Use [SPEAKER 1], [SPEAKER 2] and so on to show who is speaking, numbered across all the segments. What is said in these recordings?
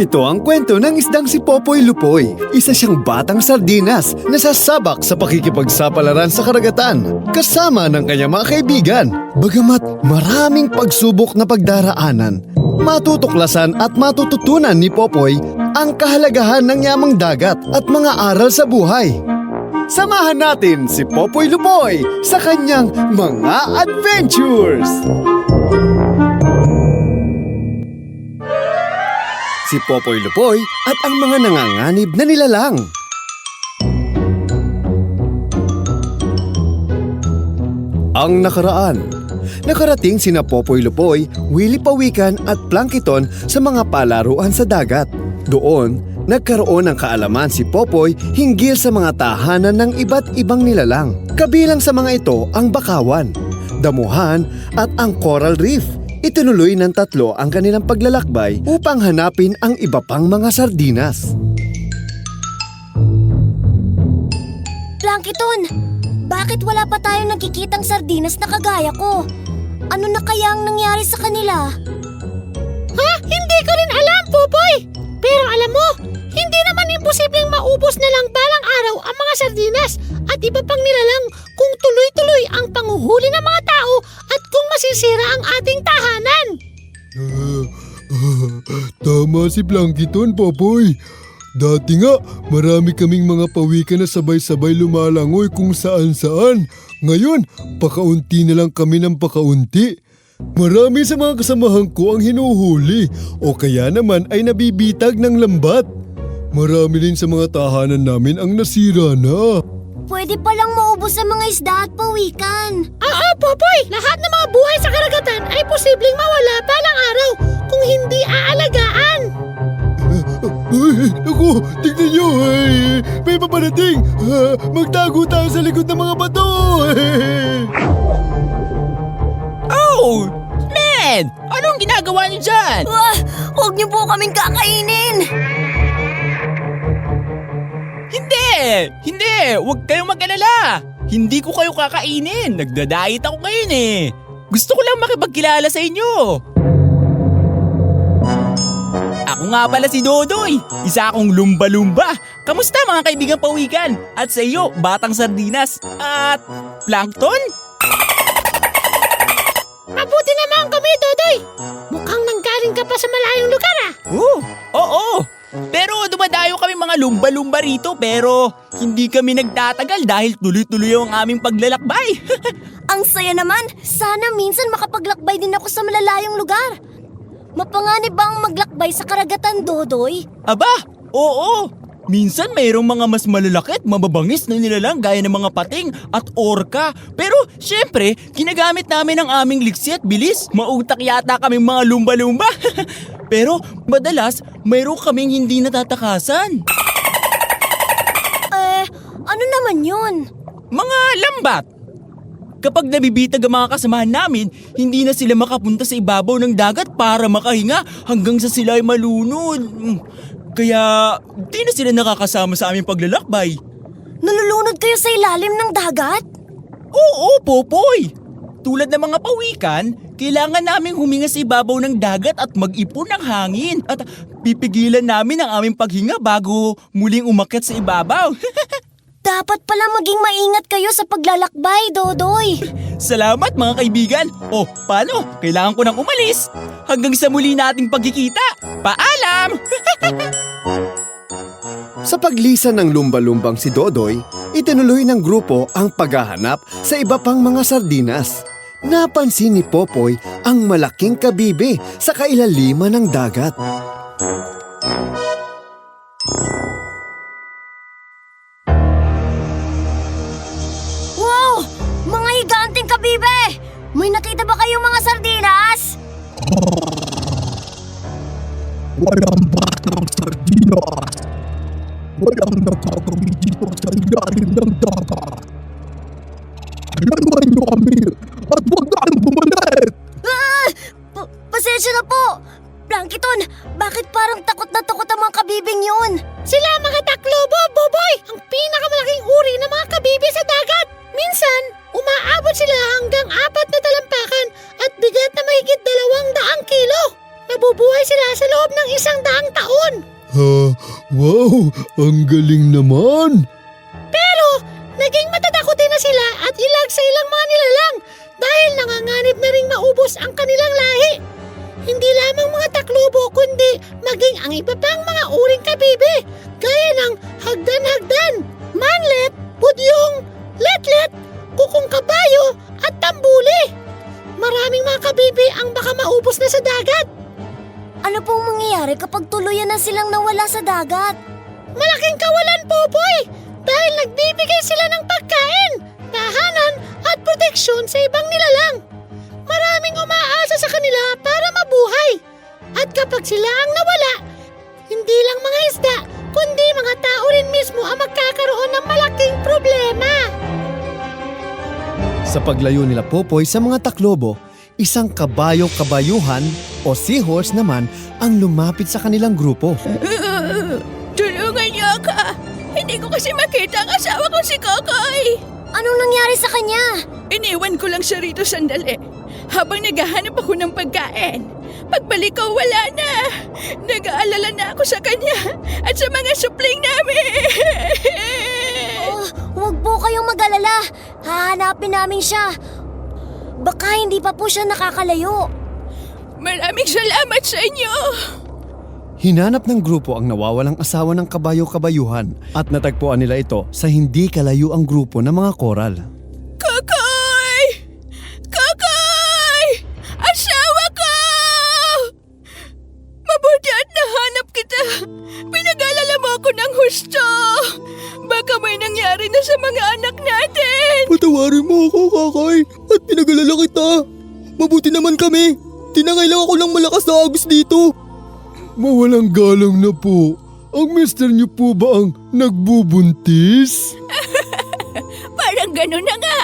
[SPEAKER 1] Ito ang kwento ng isdang si Popoy Lupoy. Isa siyang batang sardinas na sasabak sa pakikipagsapalaran sa karagatan kasama ng kanyang mga kaibigan. Bagamat maraming pagsubok na pagdaraanan, matutuklasan at matututunan ni Popoy ang kahalagahan ng yamang dagat at mga aral sa buhay. Samahan natin si Popoy Lupoy sa kanyang mga adventures! Si Popoy Lupoy at ang mga nanganganib na nilalang. Ang nakaraan. Nakarating sina Popoy Lupoy, Willie Pawikan at Plankton sa mga palaruan sa dagat. Doon, nagkaroon ng kaalaman si Popoy hinggil sa mga tahanan ng iba't ibang nilalang. Kabilang sa mga ito ang bakawan, damuhan at ang coral reef. Itinuloy ng tatlo ang kanilang paglalakbay upang hanapin ang iba pang mga sardinas.
[SPEAKER 2] Plankton, bakit wala pa tayong nakikitang sardinas na kagaya ko? Ano na kaya ang nangyari sa kanila?
[SPEAKER 3] Ha? Hindi ko rin alam, Popoy! Pero alam mo, hindi naman imposibleng maubos na lang balang araw ang mga sardinas at iba pang nilalang kung tuloy-tuloy ang panguhuli ng mga tao at kung masisira ang ating tahanan.
[SPEAKER 4] Tama si Plankton, Popoy. Dati nga, marami kaming mga pawikan na sabay-sabay lumalangoy kung saan-saan. Ngayon, pakaunti na lang kami ng pakaunti. Marami sa mga kasamahan ko ang hinuhuli o kaya naman ay nabibitag ng lambat. Marami rin sa mga tahanan namin ang nasira na.
[SPEAKER 2] Pwede palang maubos ang mga isda at pawikan.
[SPEAKER 3] Oo, Popoy! Lahat ng mga buhay sa karagatan ay posibleng mawala balang araw kung hindi aalagaan.
[SPEAKER 4] Ay, naku, tignan nyo! May paparating! Magtago tayo sa likod ng mga bato!
[SPEAKER 5] Oh! Man! Anong ginagawa niyo dyan?
[SPEAKER 2] Huwag niyo po kaming kakainin!
[SPEAKER 5] Hindi! Huwag kayong mag-alala! Hindi ko kayo kakainin! Nagda-diet ako ngayon eh! Gusto ko lang makipagkilala sa inyo! Ako nga pala si Dodoy! Isa akong lumba-lumba! Kamusta mga kaibigang pawikan? At sa iyo, batang sardinas! At Plankton?
[SPEAKER 3] Mabuti naman kami, Dodoy! Mukhang nanggaling ka pa sa malayong lugar ah!
[SPEAKER 5] Oo! Pero dumadayo kami mga lumba-lumba rito pero hindi kami nagtatagal dahil tuloy-tuloy ang aming paglalakbay.
[SPEAKER 2] Ang saya naman! Sana minsan makapaglakbay din ako sa malalayong lugar. Mapanganib ba ang maglakbay sa karagatan, Dodoy?
[SPEAKER 5] Aba, oo! Minsan mayroong mga mas malalaki at mababangis na nilalang gaya ng mga pating at orka. Pero syempre, ginagamit namin ang aming liksi at bilis. Mautak yata kaming mga lumba-lumba. Pero madalas, mayroong kaming hindi natatakasan.
[SPEAKER 2] Ano naman yun?
[SPEAKER 5] Mga lambat. Kapag nabibitag ang mga kasamahan namin, hindi na sila makapunta sa ibabaw ng dagat para makahinga hanggang sa sila ay malunod. Kaya di na sila nakakasama sa aming paglalakbay.
[SPEAKER 2] Nalulunod kayo sa ilalim ng dagat?
[SPEAKER 5] Oo, Popoy! Tulad ng mga pawikan, kailangan naming huminga sa ibabaw ng dagat at mag-ipon ng hangin at pipigilan namin ang aming paghinga bago muling umakyat sa ibabaw.
[SPEAKER 2] Dapat pala maging maingat kayo sa paglalakbay, Dodoy.
[SPEAKER 5] Salamat mga kaibigan! O, paano? Kailangan ko nang umalis! Hanggang sa muli nating pagkikita! Paalam!
[SPEAKER 1] Sa paglisan ng lumba-lumbang si Dodoy, itinuloy ng grupo ang paghahanap sa iba pang mga sardinas. Napansin ni Popoy ang malaking kabibe sa kailaliman ng dagat.
[SPEAKER 2] Wow! Mga higanting kabibe! May nakita ba kayong mga sardinas?
[SPEAKER 4] Walang batang sardinas! Walang nakakawin dito sa ilalim ng dagat! Laruan niyo kami at huwag kayong bumalik!
[SPEAKER 2] Pasensya na po! Plankton, bakit parang takot na takot ang mga kabibing yun?
[SPEAKER 3] Sila mga taklobo, Boboy! Ang pinakamalaking uri ng mga kabibi sa dagat! Minsan, umaabot sila hanggang 4 na talampakan at bigat na mahigit 200 kilo. Nabubuhay sila sa loob ng 100 taon.
[SPEAKER 4] Ha, wow, ang galing naman.
[SPEAKER 3] Pero naging matatakotin na sila at ilag sa ilang mga nilalang dahil nanganganib na ring maubos ang kanilang lahi. Hindi lamang mga taklubo kundi maging ang iba pang mga uring kabibe gaya ng hagdan-hagdan, manlet, budyong, letlet, kukong kabayo at tambuli. Maraming mga kabibe ang baka maubos na sa dagat.
[SPEAKER 2] Ano pong mangyayari kapag tuluyan na silang nawala sa dagat?
[SPEAKER 3] Malaking kawalan, Popoy! Dahil nagbibigay sila ng pagkain, tahanan at proteksyon sa ibang nilalang. Maraming umaasa sa kanila para mabuhay. At kapag sila ang nawala, hindi lang mga isda, kundi mga tao rin mismo ang magkakaroon ng malaking problema.
[SPEAKER 1] Sa paglayo nila Popoy sa mga taklobo, isang kabayo-kabayuhan o seahorse naman ang lumapit sa kanilang grupo.
[SPEAKER 6] Tulungan niyo ako! Hindi ko kasi makita ang asawa ko si Kokoy!
[SPEAKER 2] Anong nangyari sa kanya?
[SPEAKER 6] Iniwan ko lang siya rito sandali habang naghahanap ako ng pagkain. Pagbalik ko, wala na. Nag-aalala na ako sa kanya at sa mga supling namin.
[SPEAKER 2] Oh, huwag po kayong mag-alala. Hahanapin namin siya. Baka hindi pa po siya nakakalayo.
[SPEAKER 6] Maraming salamat sa inyo.
[SPEAKER 1] Hinanap ng grupo ang nawawalang asawa ng kabayo-kabayuhan at natagpuan nila ito sa hindi kalayo ang grupo ng mga koral.
[SPEAKER 6] Kokoy! Kokoy! Asawa ko! Mabuti at nahanap kita. Pinag-alala mo ako ng husto. Baka may nangyari na sa mga anak natin.
[SPEAKER 4] Patawarin mo ako, Kakay, at pinagalala kita. Mabuti naman kami. Tinangay lang ako ng malakas na agos dito. Mawalang galang na po. Ang mister niyo po ba ang nagbubuntis?
[SPEAKER 6] Parang gano'n na nga.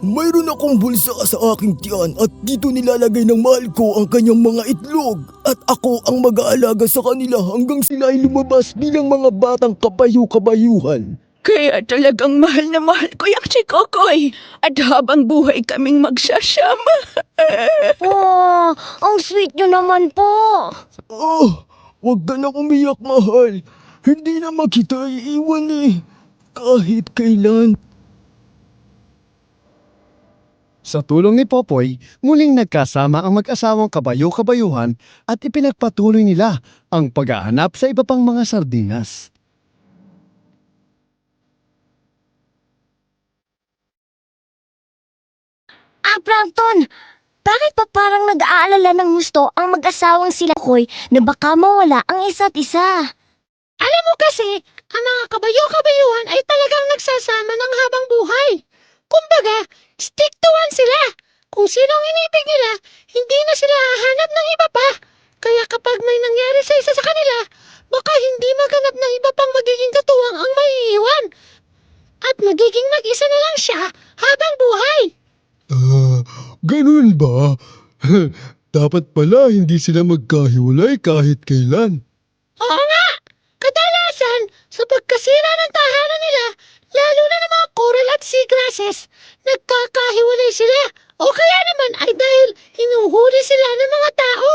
[SPEAKER 7] Mayroon akong bulsa sa aking tiyan at dito nilalagay ng mahal ko ang kanyang mga itlog at ako ang mag-aalaga sa kanila hanggang sila ay lumabas bilang mga batang kabayo-kabayuhan.
[SPEAKER 6] Kaya talagang mahal na mahal ko yung si Kokoy. At habang buhay kaming magsasama.
[SPEAKER 2] Oh, ang sweet nyo naman po.
[SPEAKER 7] Oh, wag ka na umiyak, mahal. Hindi naman kita iiwan eh. Kahit kailan.
[SPEAKER 1] Sa tulong ni Popoy, muling nagkasama ang mag-asawang kabayo-kabayuhan at ipinagpatuloy nila ang paghahanap sa iba pang mga sardinas.
[SPEAKER 2] Plankton! Bakit pa parang nag-aalala ng gusto ang mag-asawang sila Koy na baka mawala ang isa't isa?
[SPEAKER 3] Alam mo kasi, ang mga kabayo-kabayuhan ay talagang nagsasama ng habang buhay. Kumbaga, stick to one sila. Kung sino ang inibig nila, hindi na sila hahanap ng iba pa. Kaya kapag may nangyari sa isa sa kanila, baka hindi maganap ng iba pang magiging katuwang ang maiiwan. At magiging mag-isa na lang siya habang buhay.
[SPEAKER 4] Ganun ba? Dapat pala hindi sila magkahiwalay kahit kailan.
[SPEAKER 3] Oo nga! Kadalasan, sa pagkasira ng tahanan nila, lalo na ng mga coral at seagrasses, nagkakahiwalay sila. O kaya naman ay dahil hinuhuli sila ng mga tao.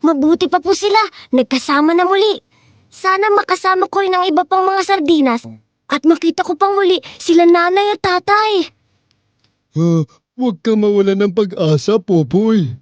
[SPEAKER 2] Mabuti pa po sila, nagkasama na muli. Sana makasama ko rin ang iba pang mga sardinas at makita ko pang muli sila nanay at tatay.
[SPEAKER 4] Huwag ka mawala ng pag-asa, Popoy.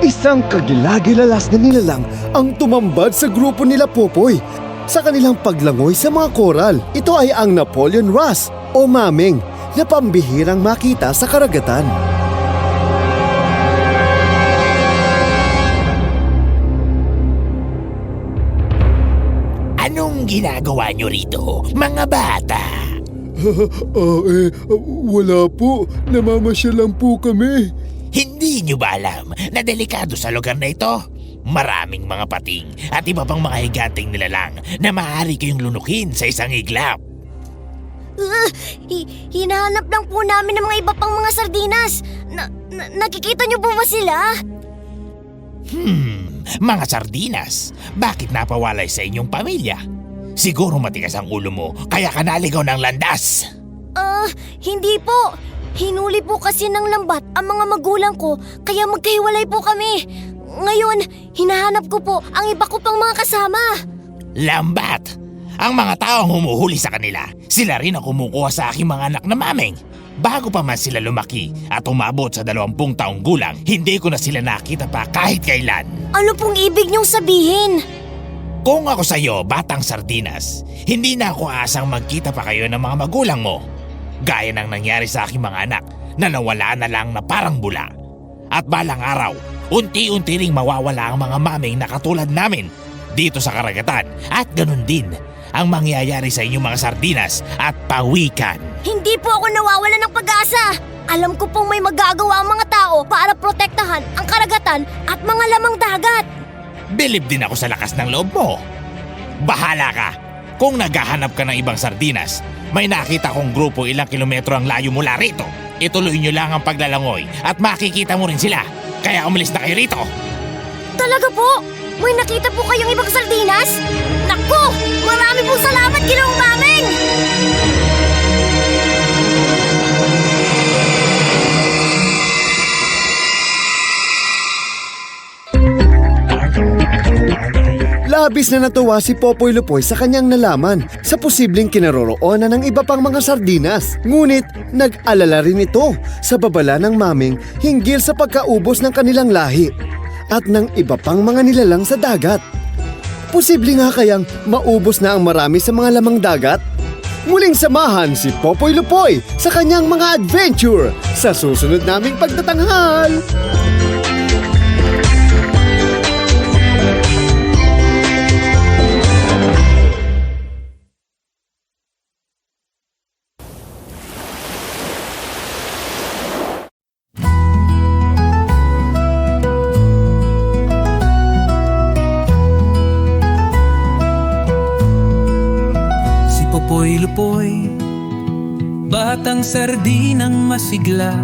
[SPEAKER 1] Isang kagilagilalas na nilalang ang tumambad sa grupo nila Popoy. Sa kanilang paglangoy sa mga koral, ito ay ang Napoleon wrasse o maming na pambihirang makita sa karagatan.
[SPEAKER 8] Anong ginagawa nyo rito, mga bata?
[SPEAKER 4] Wala po. Namamasyal lang po kami.
[SPEAKER 8] Hindi nyo ba alam na delikado sa lugar na ito? Maraming mga pating at iba pang mga higanting nilalang na maaari kayong lunukin sa isang iglap.
[SPEAKER 2] Hinahanap lang po namin ng mga iba pang mga sardinas. Nakikita niyo po ba sila?
[SPEAKER 8] Mga sardinas, bakit napawalay sa inyong pamilya? Siguro matigas ang ulo mo, kaya ka naligaw ng landas.
[SPEAKER 2] Hindi po. Hinuli po kasi ng lambat ang mga magulang ko, kaya magkahiwalay po kami. Ngayon, hinahanap ko po ang iba ko pang mga kasama.
[SPEAKER 8] Lambat! Ang mga taong humuhuli sa kanila, sila rin ang kumukuha sa aking mga anak na mameng. Bago pa man sila lumaki at umabot sa 20 taong gulang, hindi ko na sila nakita pa kahit kailan.
[SPEAKER 2] Ano pong ibig niyong sabihin?
[SPEAKER 8] Kung ako sa'yo, batang sardinas, hindi na ako asang magkita pa kayo ng mga magulang mo. Gaya ng nangyari sa aking mga anak na nawala na lang na parang bula. At balang araw, unti-unti ring mawawala ang mga mameng na katulad namin dito sa karagatan at ganun din ang mangyayari sa inyong mga sardinas at pawikan.
[SPEAKER 2] Hindi po ako nawawala ng pag-asa. Alam ko pong may magagawa ang mga tao para protektahan ang karagatan at mga lamang dagat.
[SPEAKER 8] Bilib din ako sa lakas ng loob mo. Bahala ka. Kung naghahanap ka ng ibang sardinas, may nakita kong grupo ilang kilometro ang layo mula rito. Ituloy nyo lang ang paglalangoy at makikita mo rin sila. Kaya umalis na kayo rito.
[SPEAKER 2] Talaga po? May nakita po kayong ibang sardinas? Naku! Marami pong salamat, Ginoong Mameng!
[SPEAKER 1] Labis na natuwa si Popoy Lupoy sa kanyang nalaman sa posibleng kinaroroonan ng iba pang mga sardinas. Ngunit nag-alala rin ito sa babala ng maming hinggil sa pagkaubos ng kanilang lahi at ng iba pang mga nilalang sa dagat. Posible nga kayang maubos na ang marami sa mga lamang dagat? Muling samahan si Popoy Lupoy sa kanyang mga adventure sa susunod naming pagtatanghal.
[SPEAKER 9] Lupoy, batang sardinang masigla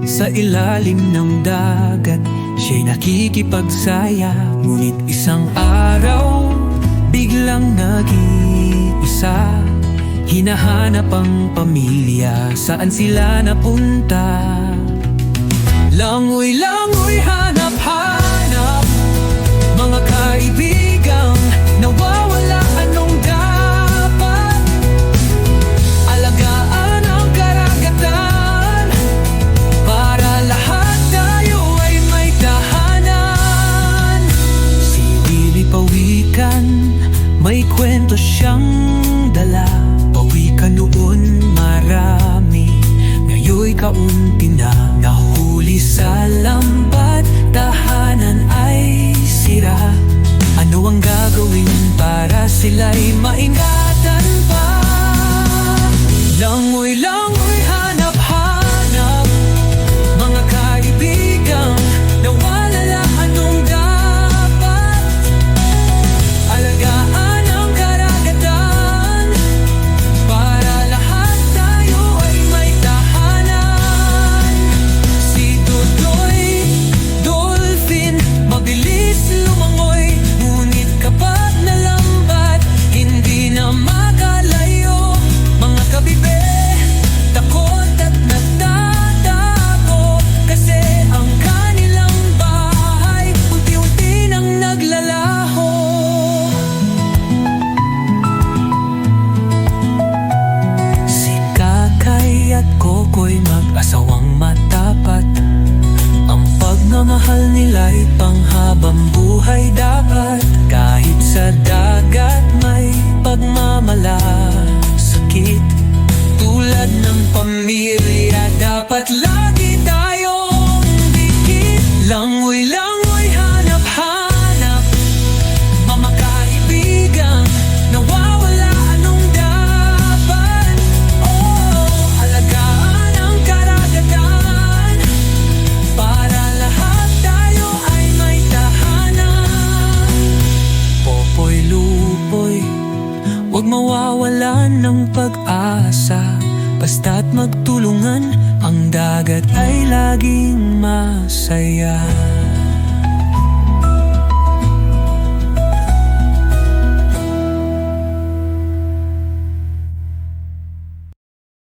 [SPEAKER 9] sa ilalim ng dagat. Siya'y nakikipagsaya, ngunit isang araw biglang nag-iisa. Hinahanap ang pamilya, saan sila napunta. Langoy-langoy, hanap-hanap, mga kaibigang nawawala. Anong dapat? Alagaan ang karagatan para lahat tayo ay may tahanan. Si Willie Pawikan, may kwento siyang dala. Pawikan noon marami, ngayon'y kaunti na. Nahuli sa lambat, tahanan ay sira. Ano ang gagawin para sila'y maingatan pa? Langoy-langoy, hanap-hanap, mga kaibigang nawalala. Anong dapat? Alagaan ang karagatan para lahat tayo ay may tahanan. Si Tutoy, dolphin, mabilis lumangoy, ngunit kapag nalambat, hindi na makalayo. Mga kabibe, takot at nagtatakot, kasi ang kanilang bahay unti-unti nang naglalaho. Si Kakay at Kokoy, mag-asawang matapat. Ang pagmamahal nila'y panghabang buhay dapat. Kahit sa dagat may pagmamalasakit, tulad ng pamilya dapat lagi tayong dikit. Langoy-langoy, hanap-hanap, mga kaibigang nawawala. Anong dapat? Alagaan ang karagatan para lahat tayo ay may tahanan. Popoy Lupoy, huwag mawawalan ng pag-asa. Basta't magtulungan, ang dagat ay laging masaya.